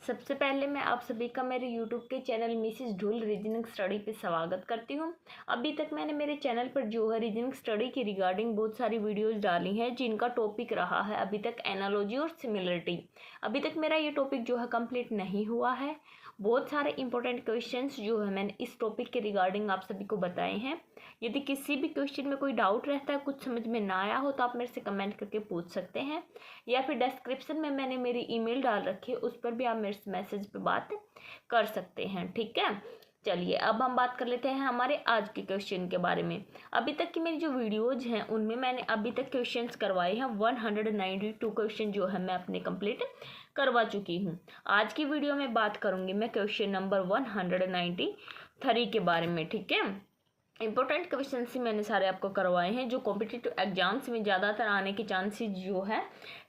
सबसे पहले मैं आप सभी का मेरे YouTube के चैनल मिसेस ढूल रीजनिंग स्टडी पे स्वागत करती हूँ। अभी तक मैंने मेरे चैनल पर जो है रीजनिंग स्टडी की रिगार्डिंग बहुत सारी वीडियोस डाली हैं, जिनका टॉपिक रहा है अभी तक एनालॉजी और सिमिलरिटी। अभी तक मेरा ये टॉपिक जो है कंप्लीट नहीं हुआ है। बहुत सारे इंपॉर्टेंट क्वेश्चंस जो है मैंने इस टॉपिक के रिगार्डिंग आप सभी को बताए हैं। यदि किसी भी क्वेश्चन में कोई डाउट रहता है, कुछ समझ में ना आया हो, तो आप मेरे से कमेंट करके पूछ सकते हैं, या फिर डिस्क्रिप्शन में मैंने मेरी ईमेल डाल रखी है, उस पर भी आप मेरे मैसेज पे बात कर सकते हैं। ठीक है, चलिए अब हम बात कर लेते हैं हमारे आज के क्वेश्चन के बारे में। अभी तक की मेरी जो वीडियोज हैं उनमें मैंने अभी तक क्वेश्चंस करवाए हैं 192 क्वेश्चन जो है मैं अपने कंप्लीट करवा चुकी हूँ। आज की वीडियो में बात करूँगी मैं क्वेश्चन नंबर 193 के बारे में। ठीक है, इंपॉर्टेंट क्वेश्चन ही मैंने सारे आपको करवाए हैं, जो कॉम्पिटिटिव एग्जाम्स में ज़्यादातर आने के चांसेस जो है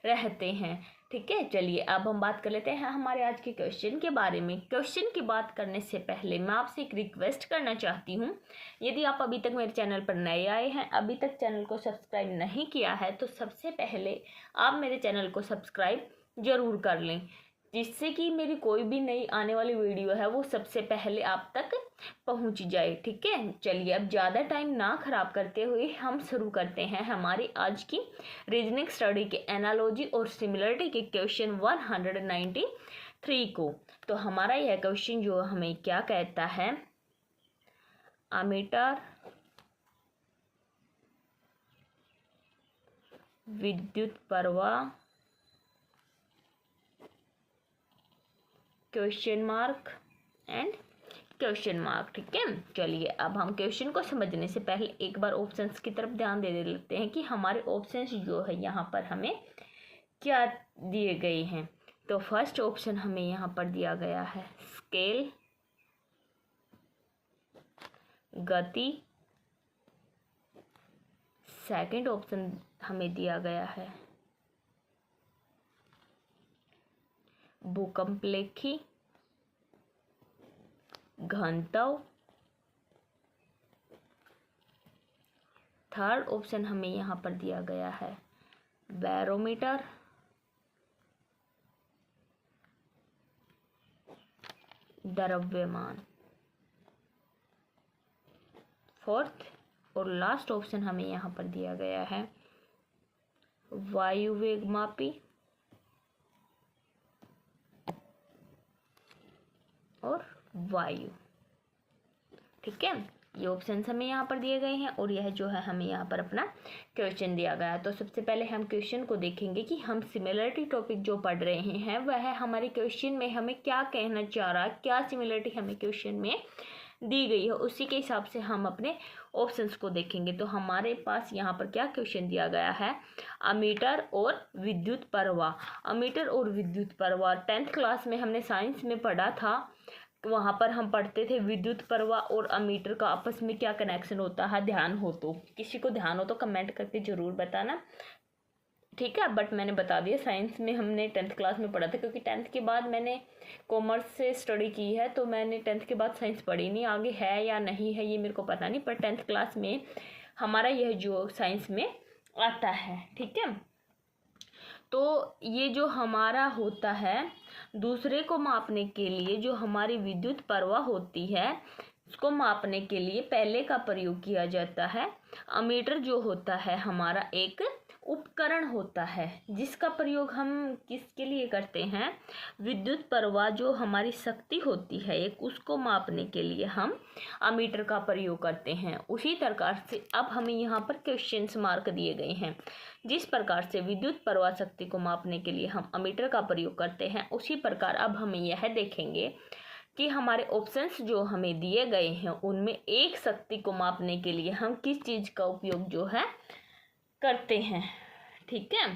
रहते हैं। ठीक है, चलिए अब हम बात कर लेते हैं हमारे आज के क्वेश्चन के बारे में। क्वेश्चन की बात करने से पहले मैं आपसे एक रिक्वेस्ट करना चाहती हूँ। यदि आप अभी तक मेरे चैनल पर नए आए हैं, अभी तक चैनल को सब्सक्राइब नहीं किया है, तो सबसे पहले आप मेरे चैनल को सब्सक्राइब ज़रूर कर लें, जिससे कि मेरी कोई भी नई आने वाली वीडियो है वो सबसे पहले आप तक पहुंच जाए। ठीक है, चलिए अब ज़्यादा टाइम ना खराब करते हुए हम शुरू करते हैं हमारी आज की रीजनिंग स्टडी के एनालॉजी और सिमिलरिटी के क्वेश्चन 193 को। तो हमारा यह क्वेश्चन जो हमें क्या कहता है, अमीटर विद्युत प्रवाह question mark and question mark. ठीक है, चलिए अब हम क्वेश्चन को समझने से पहले एक बार ऑप्शंस की तरफ ध्यान दे लेते हैं कि हमारे ऑप्शंस जो है यहाँ पर हमें क्या दिए गए हैं। तो फर्स्ट ऑप्शन हमें यहाँ पर दिया गया है स्केल, गति। सेकंड ऑप्शन हमें दिया गया है भूकंपलेखी घनत्व। थर्ड ऑप्शन हमें यहाँ पर दिया गया है बैरोमीटर। द्रव्यमान। फोर्थ और लास्ट ऑप्शन हमें यहाँ पर दिया गया है वायु वेगमापी और वायु। ठीक है, ये ऑप्शंस हमें यहाँ पर दिए गए हैं और यह जो है हमें यहाँ पर अपना क्वेश्चन दिया गया है। तो सबसे पहले हम क्वेश्चन को देखेंगे कि हम सिमिलरिटी टॉपिक जो पढ़ रहे हैं वह हमारे क्वेश्चन में हमें क्या कहना चाह रहा है, क्या सिमिलरिटी हमें क्वेश्चन में दी गई है, उसी के हिसाब से हम अपने ऑप्शंस को देखेंगे। तो हमारे पास यहाँ पर क्या क्वेश्चन दिया गया है, अमीटर और विद्युत प्रवाह। अमीटर और विद्युत प्रवाह 10th क्लास में हमने साइंस में पढ़ा था। वहाँ पर हम पढ़ते थे विद्युत प्रवाह और अमीटर का आपस में क्या कनेक्शन होता है। ध्यान हो तो, किसी को ध्यान हो तो कमेंट करके ज़रूर बताना। ठीक है, बट मैंने बता दिया साइंस में हमने 10th क्लास में पढ़ा था, क्योंकि 10th के बाद मैंने कॉमर्स से स्टडी की है, तो मैंने 10th के बाद साइंस पढ़ी नहीं। आगे है या नहीं है ये मेरे को पता नहीं, पर 10th क्लास में हमारा यह जो साइंस में आता है। ठीक है, तो ये जो हमारा होता है दूसरे को मापने के लिए, जो हमारी विद्युत प्रवाह होती है उसको मापने के लिए पहले का प्रयोग किया जाता है। अमीटर जो होता है हमारा एक उपकरण होता है, जिसका प्रयोग हम किसके लिए करते हैं, विद्युत प्रवाह जो हमारी शक्ति होती है एक, उसको मापने के लिए हम अमीटर का प्रयोग करते हैं। उसी प्रकार से अब हमें यहाँ पर क्वेश्चंस मार्क दिए गए हैं। जिस प्रकार से विद्युत प्रवाह शक्ति को मापने के लिए हम अमीटर का प्रयोग करते हैं, उसी प्रकार अब हमें यह देखेंगे कि हमारे ऑप्शंस जो हमें दिए गए हैं उनमें एक शक्ति को मापने के लिए हम किस चीज़ का उपयोग जो है करते हैं। ठीक है,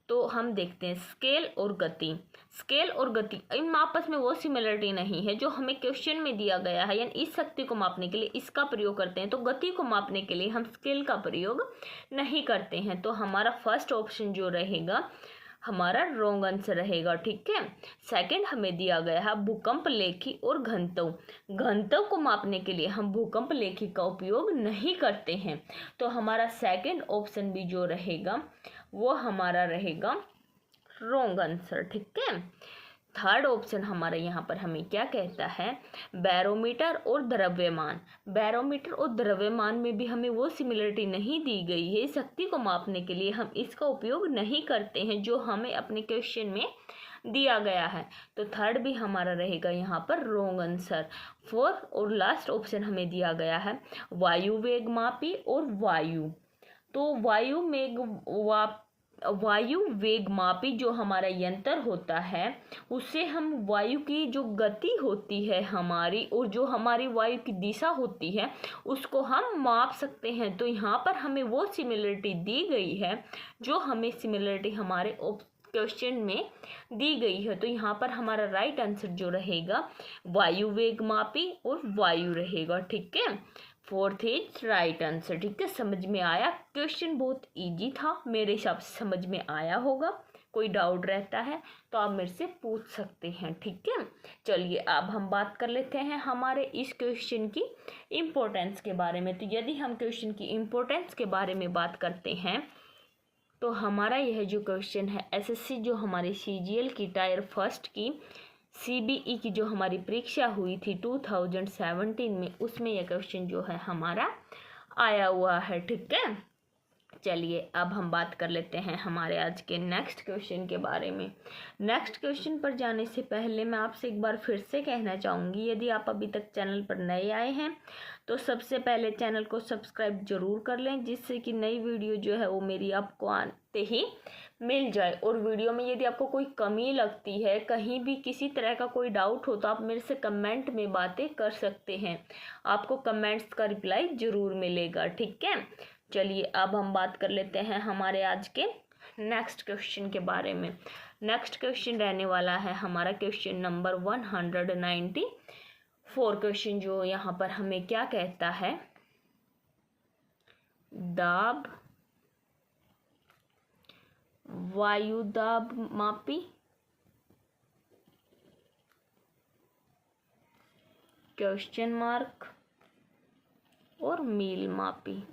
तो हम देखते हैं स्केल और गति। स्केल और गति इन आपस में वो सिमिलरिटी नहीं है जो हमें क्वेश्चन में दिया गया है, यानी इस शक्ति को मापने के लिए इसका प्रयोग करते हैं, तो गति को मापने के लिए हम स्केल का प्रयोग नहीं करते हैं। तो हमारा फर्स्ट ऑप्शन जो रहेगा हमारा रॉन्ग आंसर रहेगा। ठीक है, सेकंड हमें दिया गया है भूकंप लेखी और घनत्व। घनत्व को मापने के लिए हम भूकंप लेखी का उपयोग नहीं करते हैं, तो हमारा सेकंड ऑप्शन भी जो रहेगा वो हमारा रहेगा रॉन्ग आंसर। ठीक है, थर्ड ऑप्शन हमारा यहाँ पर हमें क्या कहता है, बैरोमीटर और द्रव्यमान। बैरोमीटर और द्रव्यमान में भी हमें वो सिमिलरिटी नहीं दी गई है। शक्ति को मापने के लिए हम इसका उपयोग नहीं करते हैं जो हमें अपने क्वेश्चन में दिया गया है। तो थर्ड भी हमारा रहेगा यहाँ पर रॉन्ग आंसर। फोर्थ और लास्ट ऑप्शन हमें दिया गया है वायु वेग मापी और वायु। तो वायु वेग मापी जो हमारा यंत्र होता है उससे हम वायु की जो गति होती है हमारी और जो हमारी वायु की दिशा होती है उसको हम माप सकते हैं। तो यहाँ पर हमें वो सिमिलरिटी दी गई है जो हमें सिमिलरिटी हमारे क्वेश्चन में दी गई है। तो यहाँ पर हमारा राइट आंसर जो रहेगा वायु वेग मापी और वायु रहेगा। ठीक है, फोर्थ इज राइट आंसर। ठीक है, समझ में आया? क्वेश्चन बहुत इजी था, मेरे हिसाब से समझ में आया होगा। कोई डाउट रहता है तो आप मेरे से पूछ सकते हैं। ठीक है, चलिए अब हम बात कर लेते हैं हमारे इस क्वेश्चन की इम्पोर्टेंस के बारे में। तो यदि हम क्वेश्चन की इम्पोर्टेंस के बारे में बात करते हैं तो हमारा यह जो क्वेश्चन है एसएससी जो हमारी सीजीएल की टायर फर्स्ट की सीबीई की जो हमारी परीक्षा हुई थी 2017 में, उसमें यह क्वेश्चन जो है हमारा आया हुआ है। ठीक है, चलिए अब हम बात कर लेते हैं हमारे आज के नेक्स्ट क्वेश्चन के बारे में। नेक्स्ट क्वेश्चन पर जाने से पहले मैं आपसे एक बार फिर से कहना चाहूँगी, यदि आप अभी तक चैनल पर नए आए हैं तो सबसे पहले चैनल को सब्सक्राइब जरूर कर लें, जिससे कि नई वीडियो जो है वो मेरी आपको आते ही मिल जाए। और वीडियो में यदि आपको कोई कमी लगती है, कहीं भी किसी तरह का कोई डाउट हो, तो आप मेरे से कमेंट में बातें कर सकते हैं, आपको कमेंट्स का रिप्लाई ज़रूर मिलेगा। ठीक है, चलिए अब हम बात कर लेते हैं हमारे आज के नेक्स्ट क्वेश्चन के बारे में। नेक्स्ट क्वेश्चन रहने वाला है हमारा क्वेश्चन नंबर 194। क्वेश्चन जो यहाँ पर हमें क्या कहता है, दाब वायु दाब मापी क्वेश्चन मार्क और मील मापी।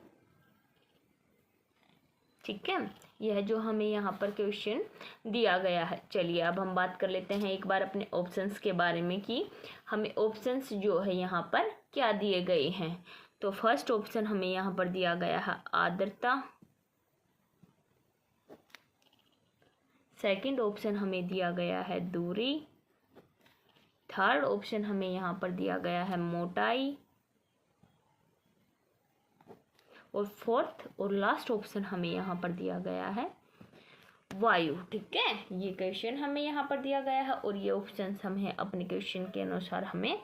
ठीक है, यह जो हमें यहाँ पर क्वेश्चन दिया गया है। चलिए अब हम बात कर लेते हैं एक बार अपने ऑप्शंस के बारे में कि हमें ऑप्शंस जो है यहाँ पर क्या दिए गए हैं। तो फर्स्ट ऑप्शन हमें यहाँ पर दिया गया है आर्द्रता। सेकंड ऑप्शन हमें दिया गया है दूरी। थर्ड ऑप्शन हमें यहाँ पर दिया गया है मोटाई। और फोर्थ और लास्ट ऑप्शन हमें यहाँ पर दिया गया है वायु। ठीक है, ये क्वेश्चन हमें यहाँ पर दिया गया है और ये ऑप्शंस हमें अपने क्वेश्चन के अनुसार हमें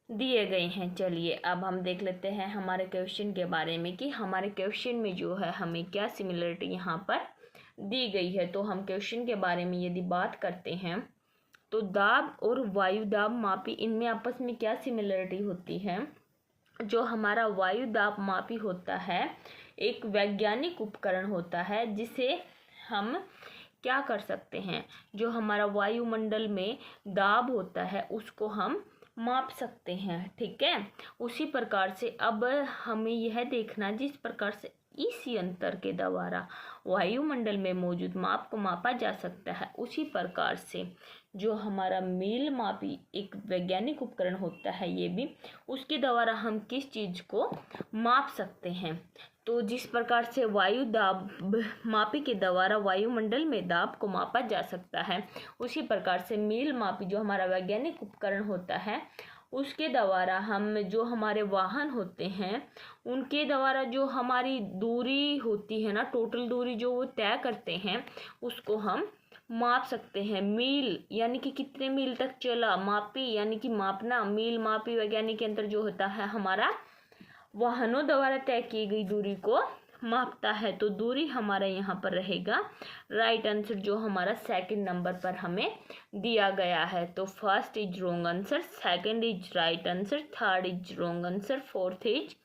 दिए गए हैं। चलिए अब हम देख लेते हैं हमारे क्वेश्चन के बारे में कि हमारे क्वेश्चन में जो है हमें क्या सिमिलरिटी यहाँ पर दी गई है। तो हम क्वेश्चन के बारे में यदि बात करते हैं तो दाब और वायु दाब मापी, इनमें आपस में क्या सिमिलरिटी होती है। जो हमारा वायु दाब मापी होता है एक वैज्ञानिक उपकरण होता है जिसे हम क्या कर सकते हैं, जो हमारा वायुमंडल में दाब होता है उसको हम माप सकते हैं। ठीक है, उसी प्रकार से अब हमें यह देखना, जिस प्रकार से इस यंत्र के द्वारा वायुमंडल में मौजूद माप को मापा जा सकता है, उसी प्रकार से जो हमारा मील मापी एक वैज्ञानिक उपकरण होता है, ये भी उसके द्वारा हम किस चीज़ को माप सकते हैं। तो जिस प्रकार से वायु दाब मापी के द्वारा वायुमंडल में दाब को मापा जा सकता है, उसी प्रकार से मील मापी जो हमारा वैज्ञानिक उपकरण होता है उसके द्वारा हम जो हमारे वाहन होते हैं उनके द्वारा जो हमारी दूरी होती है ना, टोटल दूरी जो वो तय करते हैं, उसको हम माप सकते हैं। मील यानी कि कितने मील तक चला, मापी यानी कि मापना, मील मापी वैज्ञानिक यंत्र जो होता है हमारा वाहनों द्वारा तय की गई दूरी को मापता है। तो दूरी हमारा यहाँ पर रहेगा राइट आंसर, जो हमारा सेकंड नंबर पर हमें दिया गया है। तो first is wrong answer, second is right answer, third is wrong answer, fourth is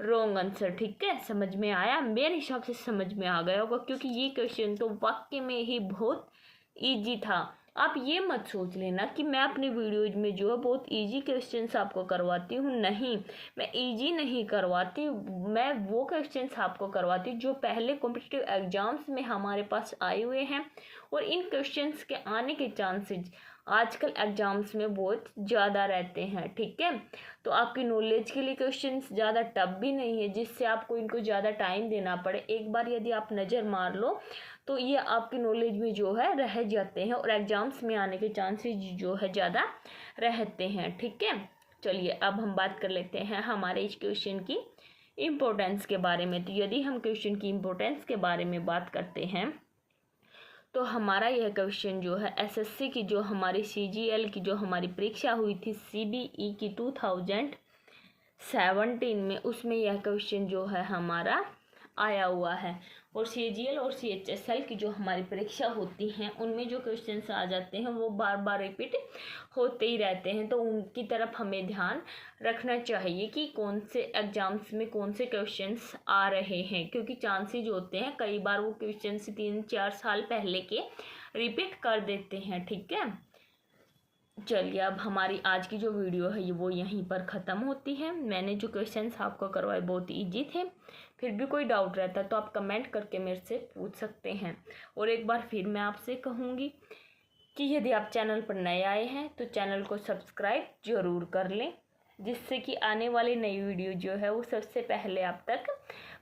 wrong answer. ठीक है, समझ में आया? मेरे हिसाब से समझ में आ गया होगा, क्योंकि ये क्वेश्चन तो वाकई में ही बहुत ईजी था। आप ये मत सोच लेना कि मैं अपनी वीडियोज में जो है बहुत इजी क्वेश्चंस आपको करवाती हूँ। नहीं, मैं इजी नहीं करवाती, मैं वो क्वेश्चंस आपको करवाती हूँ जो पहले कॉम्पिटिटिव एग्जाम्स में हमारे पास आए हुए हैं, और इन क्वेश्चंस के आने के चांसेस आजकल एग्जाम्स में बहुत ज़्यादा रहते हैं। ठीक है, तो आपकी नॉलेज के लिए क्वेश्चंस ज़्यादा टफ भी नहीं है जिससे आपको इनको ज़्यादा टाइम देना पड़े। एक बार यदि आप नज़र मार लो तो ये आपकी नॉलेज में जो है रह जाते हैं, और एग्जाम्स में आने के चांसेस जो है ज़्यादा रहते हैं। ठीक है, चलिए अब हम बात कर लेते हैं हमारे इस क्वेश्चन की इम्पोर्टेंस के बारे में। तो यदि हम क्वेश्चन की इम्पोर्टेंस के बारे में बात करते हैं तो हमारा यह क्वेश्चन जो है एसएससी की जो हमारी सीजीएल की जो हमारी परीक्षा हुई थी सीबीई की 2017 में, उसमें यह क्वेश्चन जो है हमारा आया हुआ है। और सीजीएल और सीएचएसएल की जो हमारी परीक्षा होती हैं उनमें जो क्वेश्चंस आ जाते हैं वो बार बार रिपीट होते ही रहते हैं, तो उनकी तरफ हमें ध्यान रखना चाहिए कि कौन से एग्जाम्स में कौन से क्वेश्चंस आ रहे हैं, क्योंकि चांसेज होते हैं कई बार वो क्वेश्चंस 3-4 साल पहले के रिपीट कर देते हैं। ठीक है, चलिए अब हमारी आज की जो वीडियो है वो यहीं पर ख़त्म होती है। मैंने जो क्वेश्चंस आपको करवाए बहुत इजी थे, फिर भी कोई डाउट रहता है तो आप कमेंट करके मेरे से पूछ सकते हैं। और एक बार फिर मैं आपसे कहूँगी कि यदि आप चैनल पर नए आए हैं तो चैनल को सब्सक्राइब ज़रूर कर लें, जिससे कि आने वाली नई वीडियो जो है वो सबसे पहले आप तक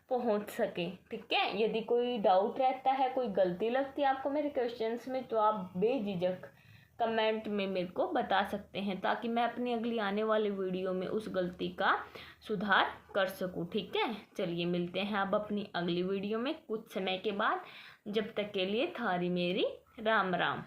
पहुंच सके। ठीक है, यदि कोई डाउट रहता है, कोई गलती लगती है आपको मेरे क्वेश्चंस में, तो आप बेझिझक कमेंट में मेरे को बता सकते हैं, ताकि मैं अपनी अगली आने वाली वीडियो में उस गलती का सुधार कर सकूं। ठीक है, चलिए मिलते हैं अब अपनी अगली वीडियो में कुछ समय के बाद। जब तक के लिए थारी मेरी राम राम।